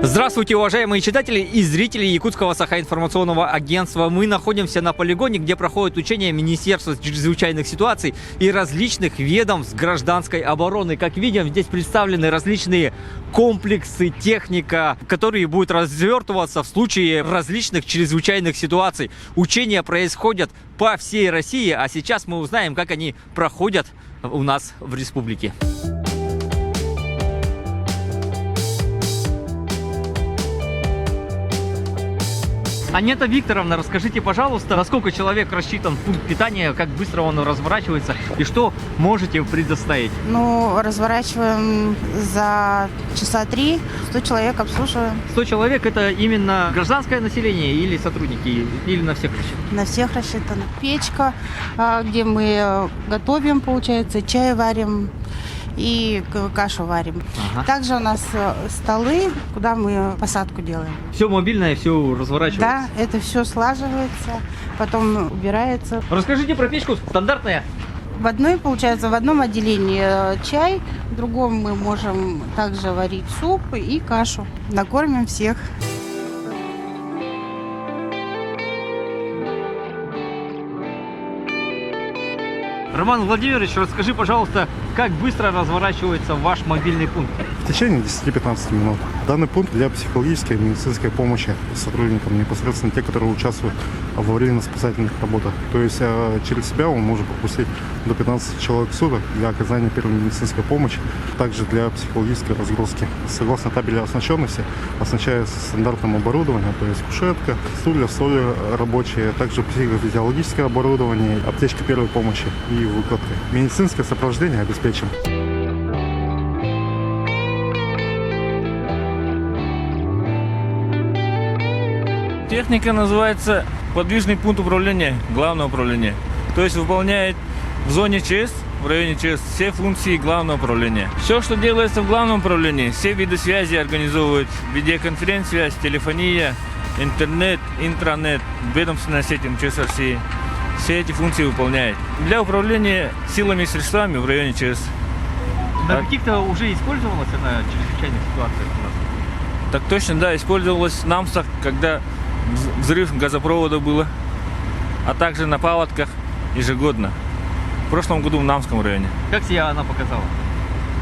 Здравствуйте, уважаемые читатели и зрители Якутского Саха-информационного агентства. Мы находимся на полигоне, где проходят учения Министерства чрезвычайных ситуаций и различных ведомств гражданской обороны. Как видим, здесь представлены различные комплексы, техника, которые будут развертываться в случае различных чрезвычайных ситуаций. Учения происходят по всей России, а сейчас мы узнаем, как они проходят у нас в республике. Анета Викторовна, расскажите, пожалуйста, насколько человек рассчитан пункт питания, как быстро он разворачивается и что можете предоставить? Ну, разворачиваем за часа 3, 100 человек обслуживаем. 100 человек – это именно гражданское население или сотрудники, или на всех рассчитано? На всех рассчитано. Печка, где мы готовим, получается, чай варим и кашу варим. Ага. Также у нас столы, куда мы посадку делаем. Все мобильное, все разворачивается? Да, это все слаживается, потом убирается. Расскажите про печку, стандартная? В одном отделении чай, в другом мы можем также варить суп и кашу. Накормим всех. Роман Владимирович, расскажи, пожалуйста, как быстро разворачивается ваш мобильный пункт? В течение 10-15 минут. Данный пункт для психологической и медицинской помощи сотрудникам, непосредственно те, которые участвуют в аварийно-спасательных работах. То есть через себя он может пропустить до 15 человек в суток для оказания первой медицинской помощи, также для психологической разгрузки. Согласно табели оснащенности, оснащается стандартным оборудованием, то есть кушетка, стулья, столи рабочие, также психофизиологическое оборудование, аптечка первой помощи и выкладка. Медицинское сопровождение обеспечим. Техника называется подвижный пункт управления, главного управления. То есть выполняет в зоне ЧС, в районе ЧС, все функции главного управления. Все, что делается в главном управлении, все виды связи организовывают, видеоконференц-связь, телефония, интернет, интранет, ведомственная сеть МЧС России. Все эти функции выполняет. Для управления силами и средствами в районе ЧС. На каких-то уже использовалась она в чрезвычайных ситуациях у нас? Так точно, да, использовалась в Намсах, когда взрыв газопровода было, а также на паводках ежегодно. В прошлом году в Намском районе. Как себя она показала?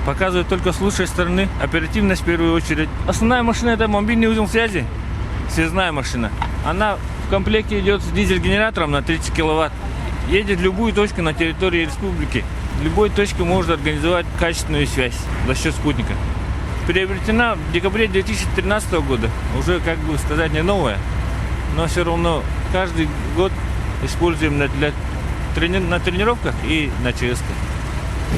Показывает только с лучшей стороны, оперативность в первую очередь. Основная машина – это мобильный узел связи, связная машина. Она в комплекте идет с дизель-генератором на 30 киловатт. Едет в любую точку на территории республики. В любой точке может организовать качественную связь за счет спутника. Приобретена в декабре 2013 года. Уже, как бы сказать, не новая, но все равно каждый год используем на тренировках и на ЧС.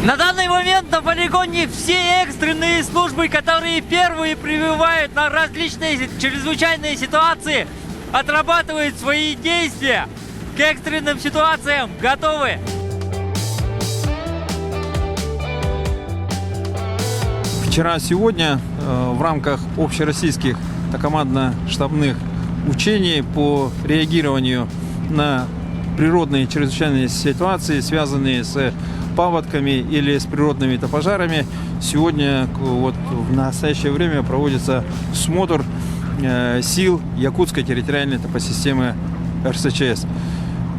На данный момент на полигоне все экстренные службы, которые первые прибывают на различные чрезвычайные ситуации, отрабатывают свои действия. К экстренным ситуациям готовы. Вчера-сегодня в рамках общероссийских командно-штабных учений по реагированию на природные чрезвычайные ситуации, связанные с паводками или с природными пожарами, сегодня вот в настоящее время проводится смотр сил Якутской территориальной топосистемы РСЧС.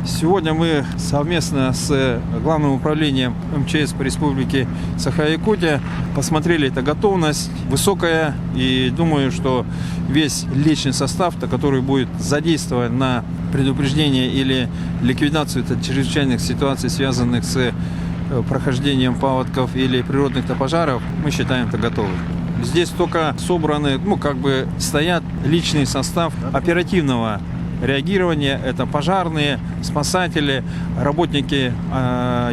Сегодня мы совместно с Главным управлением МЧС по республике Саха-Якутия посмотрели эту готовность высокая, и думаю, что весь личный состав, который будет задействован на предупреждение или ликвидацию чрезвычайных ситуаций, связанных с прохождением паводков или природных пожаров, мы считаем это готовым. Здесь только собраны, стоят личный состав оперативного реагирования. Это пожарные, спасатели, работники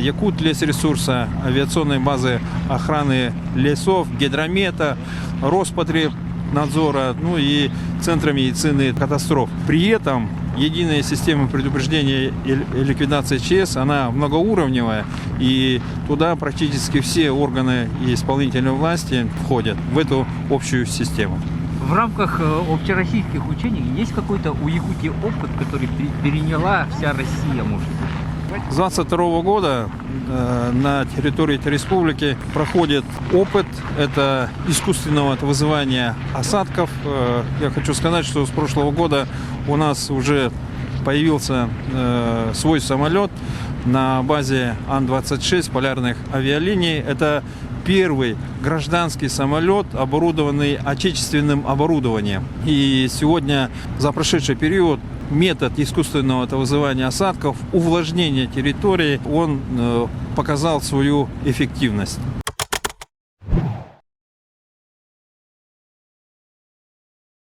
Якутлесресурса, авиационной базы охраны лесов, Гидромета, Роспотребнадзора, и Центра медицины катастроф. При этом единая система предупреждения и ликвидации ЧС, она многоуровневая, и туда практически все органы исполнительной власти входят в эту общую систему. В рамках общероссийских учений есть какой-то у Якутии опыт, который переняла вся Россия, может? С 22 года на территории этой республики проходит опыт это искусственного вызывания осадков. Я хочу сказать, что с прошлого года у нас уже появился свой самолет на базе Ан-26 полярных авиалиний. Это первый гражданский самолет, оборудованный отечественным оборудованием. И сегодня, за прошедший период, метод искусственного вызывания осадков, увлажнения территории, он показал свою эффективность.